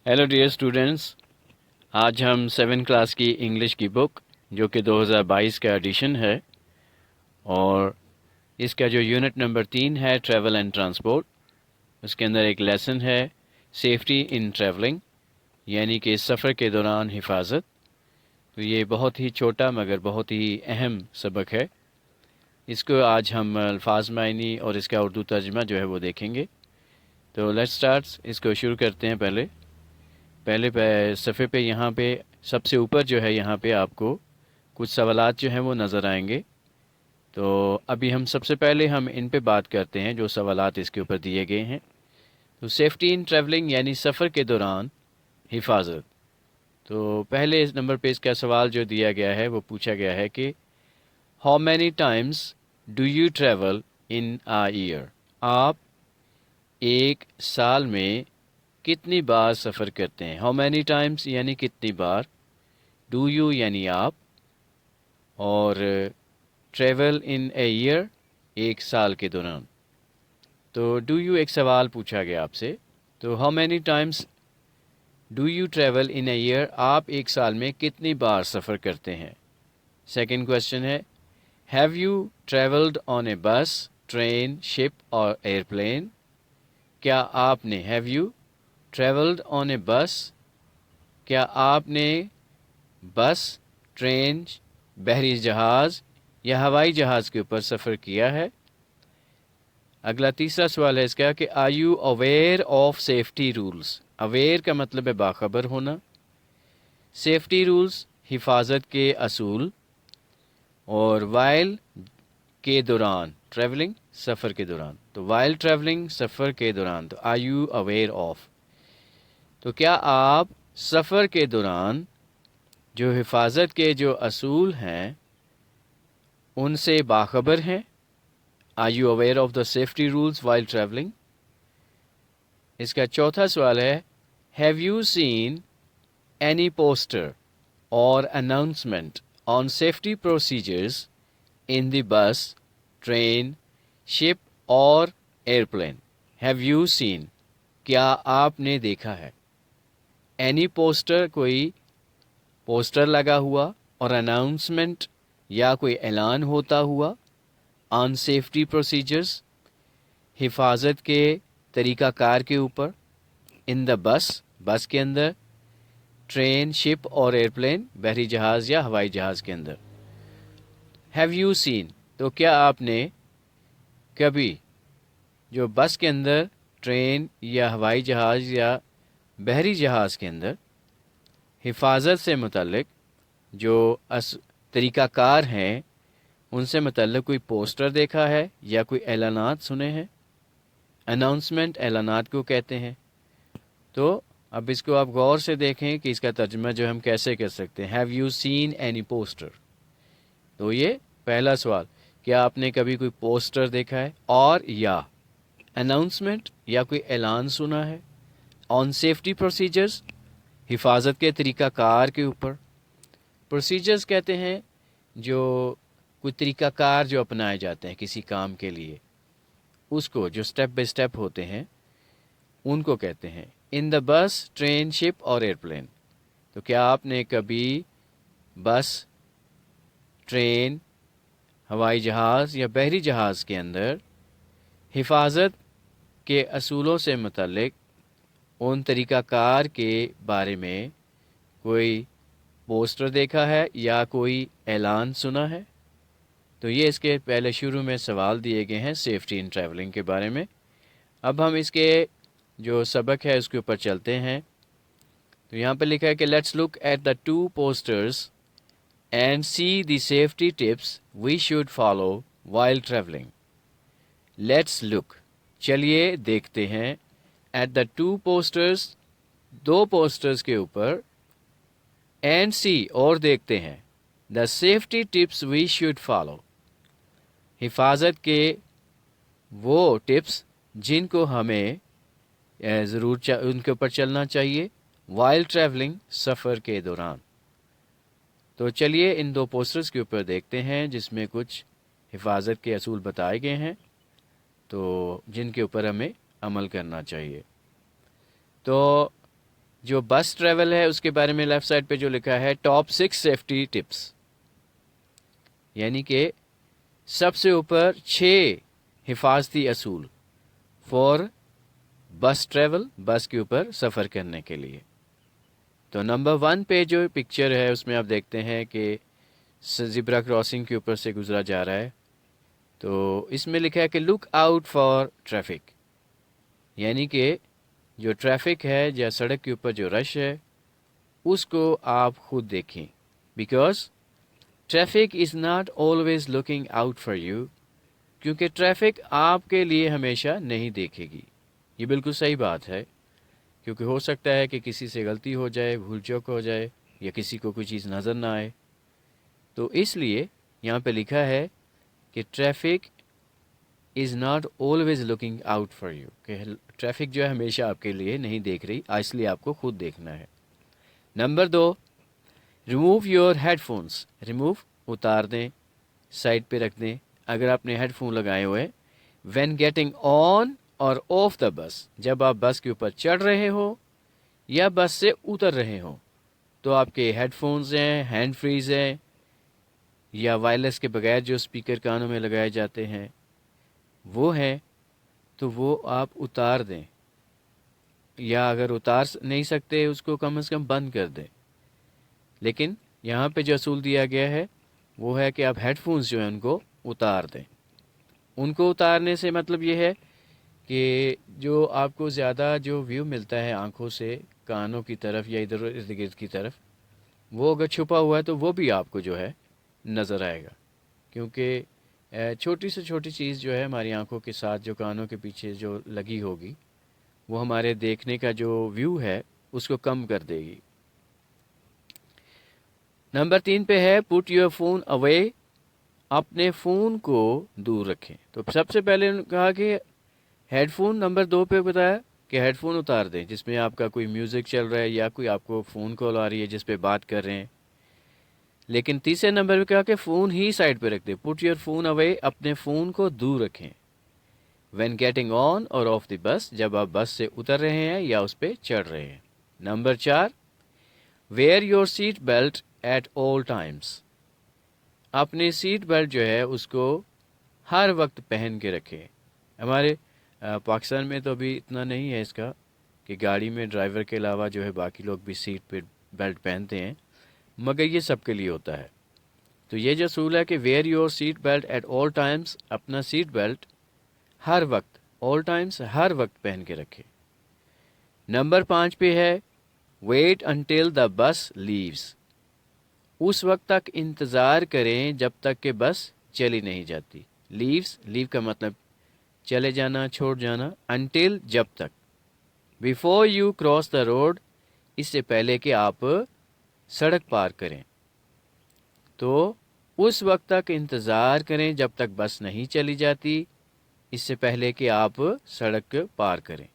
Hello dear students. आज हम 7 class की इंग्लिश की बुक जो कि 2022 का एडिशन है और इसका जो यूनिट नंबर 3 है ट्रैवल एंड ट्रांसपोर्ट, उसके अंदर एक लेसन है सेफ्टी इन ट्रैवलिंग, यानी कि सफ़र के दौरान हिफाजत। तो ये बहुत ही छोटा मगर बहुत ही अहम सबक है। इसको आज हम अल्फाज मायनी और इसका उर्दू तर्जमा जो है वो देखेंगे। तो लेट्स स्टार्ट, इसको शुरू करते हैं। पहले सफ़े पे यहाँ पे सबसे ऊपर जो है यहाँ पे आपको कुछ सवालात जो हैं वो नज़र आएंगे। तो अभी हम सबसे पहले हम इन पे बात करते हैं जो सवालात इसके ऊपर दिए गए हैं। तो सेफ्टी इन ट्रैवलिंग यानी सफ़र के दौरान हिफाजत। तो पहले इस नंबर पे इसका सवाल जो दिया गया है वो पूछा गया है कि how many times do you travel in a year. आप एक साल में कितनी बार सफ़र करते हैं। हाउ मैनी टाइम्स यानी कितनी बार, डू यू यानी आप, और ट्रैवल इन ए ईयर एक साल के दौरान। तो डू यू एक सवाल पूछा गया आपसे। तो how many times do you travel in a year, आप एक साल में कितनी बार सफ़र करते हैं। सेकंड क्वेश्चन है हैव यू ट्रैवल्ड ऑन ए बस, ट्रेन, शिप और एयरप्लेन। क्या आपने, हैव यू ट्रैवल्ड ऑन ए बस, क्या आपने बस, ट्रेन, बहरी जहाज़ या हवाई जहाज़ के ऊपर सफ़र किया है। अगला तीसरा सवाल है इसका कि are you aware of safety rules. Aware का मतलब है बाखबर होना, सेफ्टी रूल्स हिफाजत के असूल, और वाइल के दौरान ट्रैवलिंग सफ़र के दौरान। तो वाइल ट्रैवलिंग सफ़र के दौरान, तो आर यू अवेयर ऑफ। तो क्या आप सफ़र के दौरान जो हिफाजत के जो असूल हैं उनसे बाखबर हैं। Are you aware of the safety rules while travelling. इसका चौथा सवाल है have you seen any poster और announcement on safety procedures in the bus, train, ship और एयरप्लेन। हैव यू सीन, क्या आपने देखा है। एनी पोस्टर, कोई पोस्टर लगा हुआ, और अनाउंसमेंट या कोई ऐलान होता हुआ, ऑन सेफ्टी प्रोसीजर्स हिफाजत के तरीक़ाकार के ऊपर, इन द बस, बस के अंदर, ट्रेन, शिप और एयरप्लेन, बहरी जहाज़ या हवाई जहाज़ के अंदर। हैव यू सीन, तो क्या आपने कभी जो बस के अंदर, ट्रेन या हवाई जहाज़ या बहरी जहाज़ के अंदर हिफाजत से मुतल्लिक जो तरीक़ाकार हैं उनसे मुतल्लिक कोई पोस्टर देखा है या कोई ऐलानात सुने हैं। अनाउंसमेंट ऐलानात को कहते हैं। तो अब इसको आप गौर से देखें कि इसका तर्जुमा जो हम कैसे कर सकते हैं। Have you seen any poster, तो ये पहला सवाल, क्या आपने कभी कोई पोस्टर देखा है, और या अनाउंसमेंट या कोई ऐलान सुना है। ऑन सेफ्टी प्रोसीजर्स हिफाजत के तरीक़ाकार के ऊपर। प्रोसीजर्स कहते हैं जो कोई तरीक़ाकार जो अपनाए जाते हैं किसी काम के लिए, उसको जो स्टेप बाय स्टेप होते हैं उनको कहते हैं। इन द बस, ट्रेन, शिप और एयरप्लेन, तो क्या आपने कभी बस, ट्रेन, हवाई जहाज़ या बहरी जहाज़ के अंदर हिफाजत के असूलों से मुतल्लिक उन तरीक़ाकार के बारे में कोई पोस्टर देखा है या कोई ऐलान सुना है। तो ये इसके पहले शुरू में सवाल दिए गए हैं सेफ्टी इन ट्रैवलिंग के बारे में। अब हम इसके जो सबक है उसके ऊपर चलते हैं। तो यहाँ पर लिखा है कि let's look at the two posters and see the safety tips we should follow while travelling. Let's look, चलिए देखते हैं, एट द टू पोस्टर्स, दो पोस्टर्स के ऊपर, एंड सी और देखते हैं, the safety tips we should follow, हिफाजत के वो टिप्स जिनको हमें ज़रूर उनके ऊपर चलना चाहिए वाइल ट्रैवलिंग, सफ़र के दौरान। तो चलिए इन दो पोस्टर्स के ऊपर देखते हैं जिसमें कुछ हिफाजत के असूल बताए गए हैं, तो जिनके ऊपर हमें अमल करना चाहिए। तो جو بس ٹریول ہے اس کے بارے میں لیفٹ سائڈ پہ جو لکھا ہے ٹاپ 6 سیفٹی ٹپس، یعنی کہ سب سے اوپر 6 حفاظتی اصول فار بس ٹریول، بس کے اوپر سفر کرنے کے لیے۔ تو نمبر 1 پہ جو پکچر ہے اس میں آپ دیکھتے ہیں کہ زبرا کراسنگ کے اوپر سے گزرا جا رہا ہے، تو اس میں لکھا ہے کہ لک آؤٹ فار ٹریفک، یعنی کہ جو ٹریفک ہے یا سڑک کے اوپر جو رش ہے اس کو آپ خود دیکھیں، because traffic is not always looking out for you, کیونکہ ٹریفک آپ کے لیے ہمیشہ نہیں دیکھے گی۔ یہ بالکل صحیح بات ہے، کیونکہ ہو سکتا ہے کہ کسی سے غلطی ہو جائے، بھول چوک ہو جائے، یا کسی کو کوئی چیز نظر نہ آئے، تو اس لیے یہاں پہ لکھا ہے کہ traffic is not always looking out for you, کہ ٹریفک جو ہے ہمیشہ آپ کے لیے نہیں دیکھ رہی، اس لیے آپ کو خود دیکھنا ہے۔ Number 2، remove your headphones, remove اتار دیں، سائڈ پہ رکھ دیں اگر آپ نے ہیڈ فون لگائے ہوئے، وین گیٹنگ آن اور آف دا بس، جب آپ بس کے اوپر چڑھ رہے ہو یا بس سے اتر رہے ہوں تو آپ کے ہیڈ فونز ہیں، ہینڈ فریز ہیں، یا وائرلیس کے بغیر جو اسپیکر کانوں میں لگائے جاتے ہیں وہ ہیں، تو وہ آپ اتار دیں، یا اگر اتار نہیں سکتے اس کو کم از کم بند کر دیں۔ لیکن یہاں پہ جو اصول دیا گیا ہے وہ ہے کہ آپ ہیڈ فونز جو ہیں ان کو اتار دیں۔ ان کو اتارنے سے مطلب یہ ہے کہ جو آپ کو زیادہ جو ویو ملتا ہے آنکھوں سے کانوں کی طرف یا ادھر ارد گرد کی طرف، وہ اگر چھپا ہوا ہے تو وہ بھی آپ کو جو ہے نظر آئے گا، کیونکہ چھوٹی سے چھوٹی چیز جو ہے ہماری آنکھوں کے ساتھ جو کانوں کے پیچھے جو لگی ہوگی وہ ہمارے دیکھنے کا جو ویو ہے اس کو کم کر دے گی۔ نمبر 3 پہ ہے پٹ یور فون اوے، اپنے فون کو دور رکھیں۔ تو سب سے پہلے کہا کہ ہیڈ فون، نمبر 2 پہ بتایا کہ ہیڈ فون اتار دیں جس میں آپ کا کوئی میوزک چل رہا ہے یا کوئی آپ کو فون کال آ رہی ہے جس پہ بات کر رہے ہیں، لیکن تیسرے نمبر پہ کہا کہ فون ہی سائڈ پہ رکھ دیں، پٹ یور فون اوے، اپنے فون کو دور رکھیں، وین گیٹنگ آن اور آف دی بس، جب آپ بس سے اتر رہے ہیں یا اس پہ چڑھ رہے ہیں۔ Number 4، wear your seat belt at all times, اپنی سیٹ بیلٹ جو ہے اس کو ہر وقت پہن کے رکھیں۔ ہمارے پاکستان میں تو ابھی اتنا نہیں ہے اس کا کہ گاڑی میں ڈرائیور کے علاوہ جو ہے باقی لوگ بھی سیٹ پہ بیلٹ پہنتے ہیں، مگر یہ سب کے لیے ہوتا ہے۔ تو یہ جو اصول ہے کہ wear your seat belt at all times, اپنا سیٹ بیلٹ ہر وقت، آل ٹائمس ہر وقت پہن کے رکھے۔ نمبر 5 پہ ہے ویٹ انٹل دا بس لیوز، اس وقت تک انتظار کریں جب تک کہ بس چلی نہیں جاتی۔ لیوز، لیو کا مطلب چلے جانا، چھوڑ جانا، انٹل جب تک، before you cross the road, اس سے پہلے کہ آپ سڑک پار کریں، تو اس وقت تک انتظار کریں جب تک بس نہیں چلی جاتی، اس سے پہلے کہ آپ سڑک پار کریں۔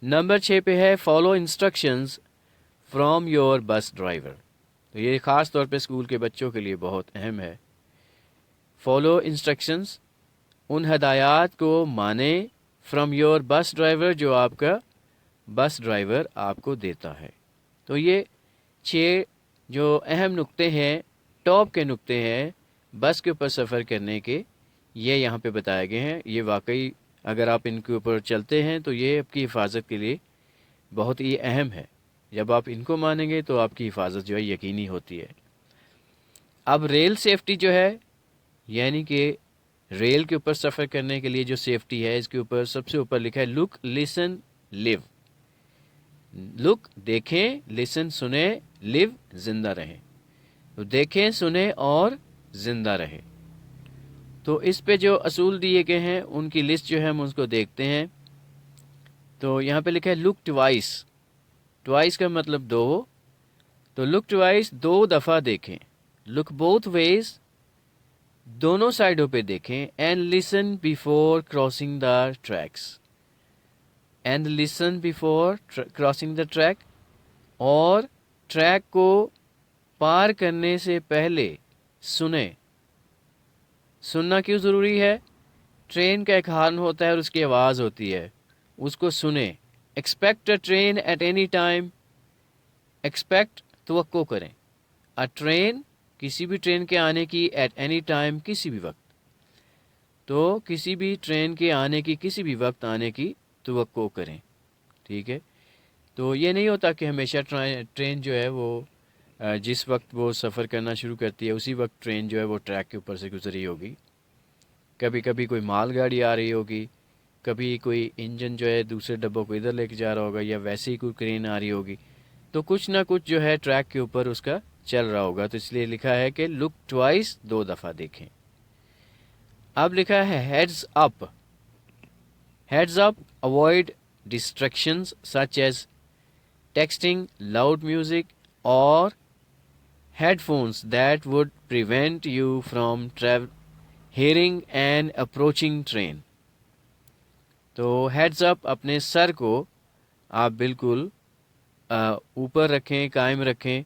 نمبر 6 پہ ہے follow instructions from your bus driver, تو یہ خاص طور پہ اسکول کے بچوں کے لیے بہت اہم ہے۔ فالو انسٹرکشنز، ان ہدایات کو مانیں، فرام یور بس ڈرائیور، جو آپ کا بس ڈرائیور آپ کو دیتا ہے۔ تو یہ 6 جو اہم نقطے ہیں، ٹاپ کے نقطے ہیں بس کے اوپر سفر کرنے کے، یہ یہاں پہ بتائے گئے ہیں۔ یہ واقعی اگر آپ ان کے اوپر چلتے ہیں تو یہ آپ کی حفاظت کے لیے بہت ہی اہم ہے، جب آپ ان کو مانیں گے تو آپ کی حفاظت جو ہے یقینی ہوتی ہے۔ اب ریل سیفٹی جو ہے، یعنی کہ ریل کے اوپر سفر کرنے کے لیے جو سیفٹی ہے، اس کے اوپر سب سے اوپر لکھا ہے لک، لسن، لیو۔ لک دیکھیں، لسن سنیں، لیو زندہ رہیں، تو دیکھیں، سنیں اور زندہ رہیں۔ تو اس پہ جو اصول دیے گئے ہیں ان کی لسٹ جو ہے ہم اس کو دیکھتے ہیں۔ تو یہاں پہ لکھا ہے لک ٹوائس، ٹوائس کا مطلب 2، تو لک ٹوائس 2 دفعہ دیکھیں، لک بوتھ ویز، دونوں سائڈوں پہ دیکھیں، and listen before crossing the treks, and listen before crossing the track, اور ٹریک کو پار کرنے سے پہلے سنیں۔ سننا کیوں ضروری ہے؟ ٹرین کا ایک ہارن ہوتا ہے اور اس کی آواز ہوتی ہے، اس کو سنیں۔ Expect a train at any time, expect तवक्को करें, अ ट्रेन किसी भी ट्रेन के आने की, एट एनी टाइम किसी भी वक्त, तो किसी भी ट्रेन के आने की, किसी भी वक्त आने की तवक्को करें, ठीक है। तो ये नहीं होता कि हमेशा ट्रेन जो है वो जिस वक्त वो सफ़र करना शुरू करती है उसी वक्त ट्रेन जो है वो ट्रैक के ऊपर से गुजरी होगी। कभी कभी कोई माल गाड़ी आ रही होगी, कभी कोई इंजन जो है दूसरे डब्बों को इधर लेके जा रहा होगा, या वैसे ही कोई क्रेन आ रही होगी, तो कुछ ना कुछ जो है ट्रैक के ऊपर उसका चल रहा होगा। तो इसलिए लिखा है कि लुक ट्वाइस, 2 दफ़ा देखें। अब लिखा है heads up. Heads up, avoid distractions such as texting, loud music और headphones that would prevent you from hearing an approaching train। तो heads up, अपने सर को आप बिल्कुल ऊपर रखें, कायम रखें,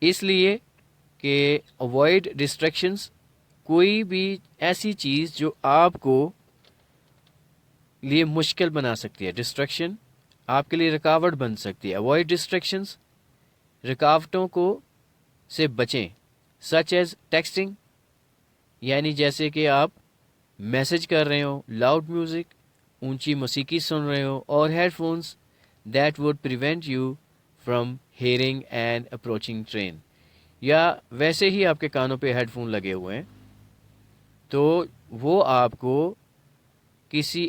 इसलिए कि avoid distractions, कोई भी ऐसी चीज़ जो आपको लिए मुश्किल बना सकती है, डिस्ट्रैक्शन आपके लिए रुकावट बन सकती है। avoid distractions, रुकावटों को से बचें। सच एज टेक्सटिंग, यानी जैसे कि आप मैसेज कर रहे हो, लाउड म्यूज़िक, ऊंची मौसीकी सुन रहे हो, और headphones that would prevent you from hearing and approaching train, या वैसे ही आपके कानों पे हेडफोन लगे हुए हैं तो वो आपको किसी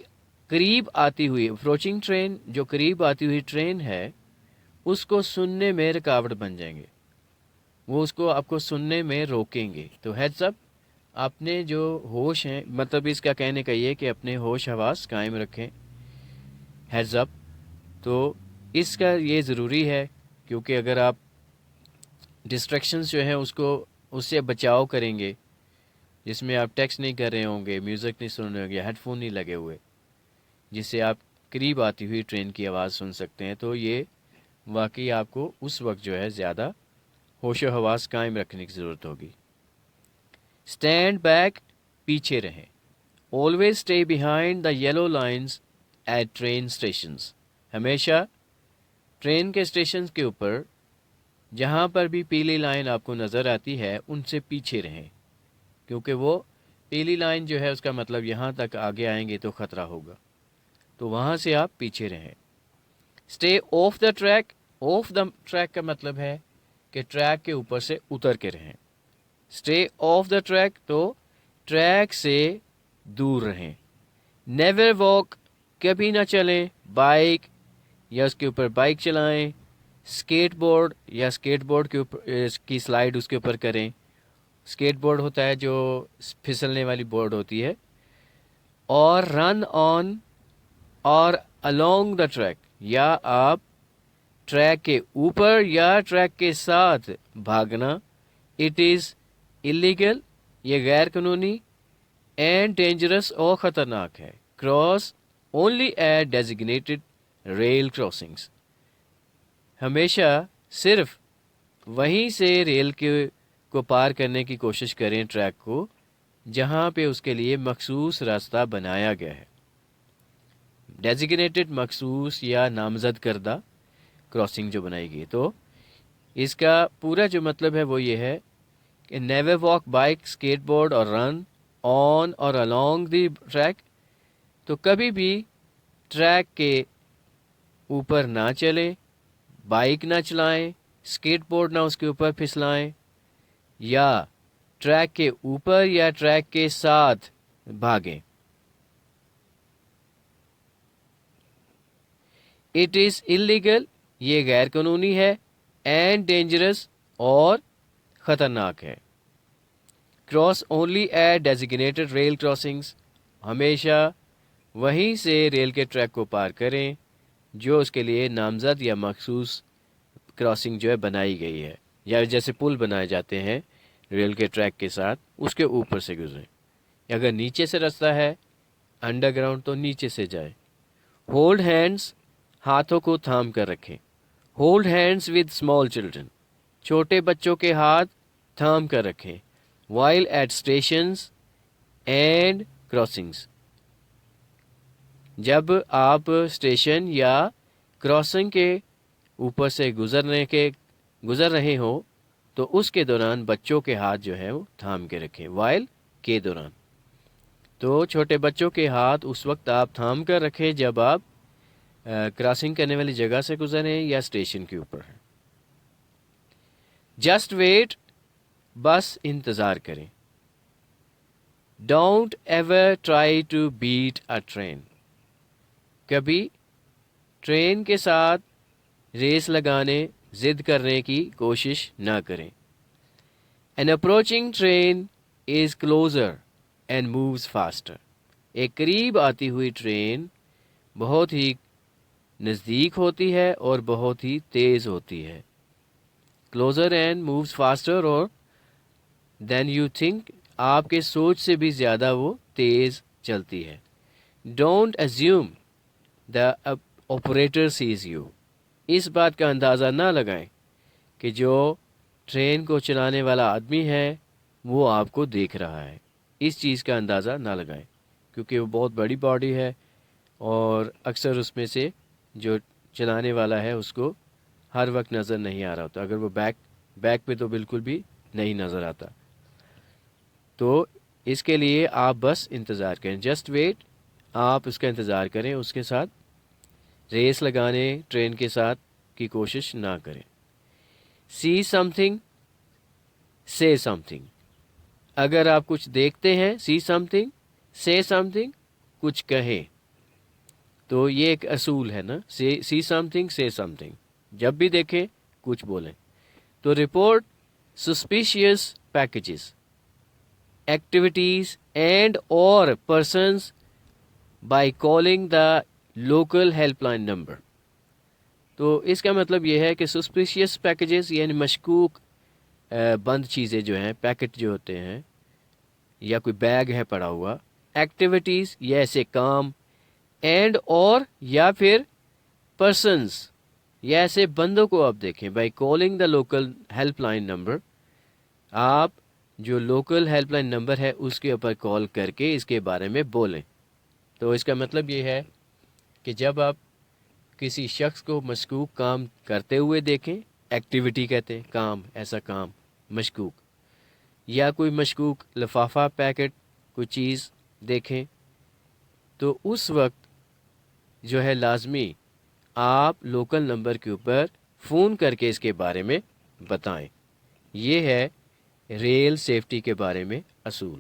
करीब आती हुई अप्रोचिंग ट्रेन, जो करीब आती हुई ट्रेन है, उसको सुनने में रुकावट बन जाएंगे, वो उसको आपको सुनने में रोकेंगे। तो हेड्स अप, अपने जो होश हैं, मतलब इसका कहने का ये कि अपने होश हवास कायम रखें। हेड्स अप, तो इसका ये ज़रूरी है, क्योंकि अगर आप डिस्ट्रैक्शंस जो हैं उससे बचाव करेंगे, जिसमें आप टेक्स्ट नहीं कर रहे होंगे, म्यूज़िक नहीं सुन रहे होंगे, हेडफोन नहीं लगे हुए, जिससे आप करीब आती हुई ट्रेन की आवाज़ सुन सकते हैं, तो ये वाकई आपको उस वक्त जो है ज़्यादा होश हवास कायम रखने की ज़रूरत होगी। स्टैंड बैक, पीछे रहें। Always stay behind the yellow lines eight train stations, हमेशा ट्रेन के स्टेशन के ऊपर जहाँ पर भी पीली लाइन आपको नज़र आती है उनसे पीछे रहें, क्योंकि वो पीली लाइन जो है उसका मतलब यहाँ तक आगे आएंगे तो ख़तरा होगा, तो वहाँ से आप पीछे रहें। Stay of the track, of the track का मतलब है कि ट्रैक के ऊपर से उतर के रहें। स्टे ऑफ द ट्रैक, तो ट्रैक से दूर रहें। नेवर वॉक, कभी ना चलें बाइक या उसके ऊपर बाइक चलाएं, स्केट बोर्ड या स्केट बोर्ड के ऊपर की स्लाइड उसके ऊपर करें। स्केट बोर्ड होता है जो फिसलने वाली बोर्ड होती है। और रन ऑन और अलोंग द ट्रैक, या आप ट्रैक के ऊपर या ट्रैक के साथ भागना। इट इज़ इलीगल, ये गैर कानूनी, एंड डेंजरस और ख़तरनाक है। Cross only at designated rail crossings, हमेशा सिर्फ वहीं से रेल के को पार करने की कोशिश करें ट्रैक को, जहां पे उसके लिए मखसूस रास्ता बनाया गया है। डेजिग्नेटेड, मखसूस या नामजद करदा क्रॉसिंग जो बनाई गई, तो इसका पूरा जो मतलब है वो ये है कि नेवर वॉक बाइक, स्केटबोर्ड और रन ऑन और अलोंग द ट्रैक, तो कभी भी ट्रैक के ऊपर ना चलें, बाइक ना चलाएं, स्केटबोर्ड ना उसके ऊपर फिसलाएं, या ट्रैक के ऊपर या ट्रैक के साथ भागें। इट इज़ इलीगल, ये गैर कानूनी है, एंड डेंजरस और ख़तरनाक है। Cross only at designated rail crossings, हमेशा वहीं से रेल के ट्रैक को पार करें जो उसके लिए नामजद या मखसूस क्रॉसिंग जो है बनाई गई है, या जैसे पुल बनाए जाते हैं रेल के ट्रैक के साथ, उसके ऊपर से गुजरें। अगर नीचे से रास्ता है अंडरग्राउंड तो नीचे से जाए। होल्ड हैंड्स, हाथों को थाम कर रखें। Hold hands with small children, छोटे बच्चों के हाथ थाम कर रखें। While at stations and crossings, जब आप स्टेशन या क्रॉसिंग के اوپر سے گزر رہے ہوں تو اس کے دوران بچوں کے ہاتھ جو ہے وہ تھام کے رکھیں. وائل کے دوران. تو چھوٹے بچوں کے ہاتھ اس وقت آپ تھام کر رکھیں جب آپ کراسنگ کرنے والی جگہ سے گزریں یا اسٹیشن کے اوپر ہیں. جسٹ ویٹ، بس انتظار کریں. Don't ever try to beat a train. کبھی ٹرین کے ساتھ ریس لگانے، ضد کرنے کی کوشش نہ کریں. An approaching train is closer and moves faster. ایک قریب آتی ہوئی ٹرین بہت ہی نزدیک ہوتی ہے اور بہت ہی تیز ہوتی ہے. Closer and moves faster اور than you think، آپ کے سوچ سے بھی زیادہ وہ تیز چلتی ہے. Don't assume the operator sees you. اس بات کا اندازہ نہ لگائیں کہ جو ٹرین کو چلانے والا آدمی ہے وہ آپ کو دیکھ رہا ہے. اس چیز کا اندازہ نہ لگائیں کیونکہ وہ بہت بڑی باڈی ہے اور اکثر اس میں سے جو چلانے والا ہے اس کو ہر وقت نظر نہیں آ رہا ہوتا. اگر وہ بیک پہ تو بالکل بھی نہیں نظر آتا. تو اس کے لیے آپ بس انتظار کریں. جسٹ ویٹ، آپ اس کا انتظار کریں. اس کے ساتھ ریس لگانے ٹرین کے ساتھ کی کوشش نہ کریں. سی سم تھنگ، سے سم تھنگ. اگر آپ کچھ دیکھتے ہیں، سی سم تھنگ، سے سم تھنگ، کچھ کہیں. تو یہ ایک اصول ہے نا، سی سم تھنگ، سے سم تھنگ. جب بھی دیکھیں کچھ بولیں. تو report suspicious packages, activities and اور persons by calling the local helpline number. تو اس کا مطلب یہ ہے کہ سسپیشیس پیکیجز یعنی مشکوک بند چیزیں جو ہیں، پیکٹ جو ہوتے ہیں یا کوئی بیگ ہے پڑا ہوا، ایکٹیویٹیز یا ایسے کام، اینڈ اور یا پھر پرسنز یا ایسے بندوں کو آپ دیکھیں. By calling the local helpline number, آپ جو لوکل ہیلپ لائن نمبر ہے اس کے اوپر کال کر کے اس کے بارے میں بولیں. تو اس کا مطلب یہ ہے کہ جب آپ کسی شخص کو مشکوک کام کرتے ہوئے دیکھیں، ایکٹیویٹی کہتے ہیں، کام، ایسا کام مشکوک، یا کوئی مشکوک لفافہ، پیکٹ، کوئی چیز دیکھیں، تو اس وقت جو ہے لازمی آپ لوکل نمبر کے اوپر فون کر کے اس کے بارے میں بتائیں. یہ ہے ریل سیفٹی کے بارے میں اصول.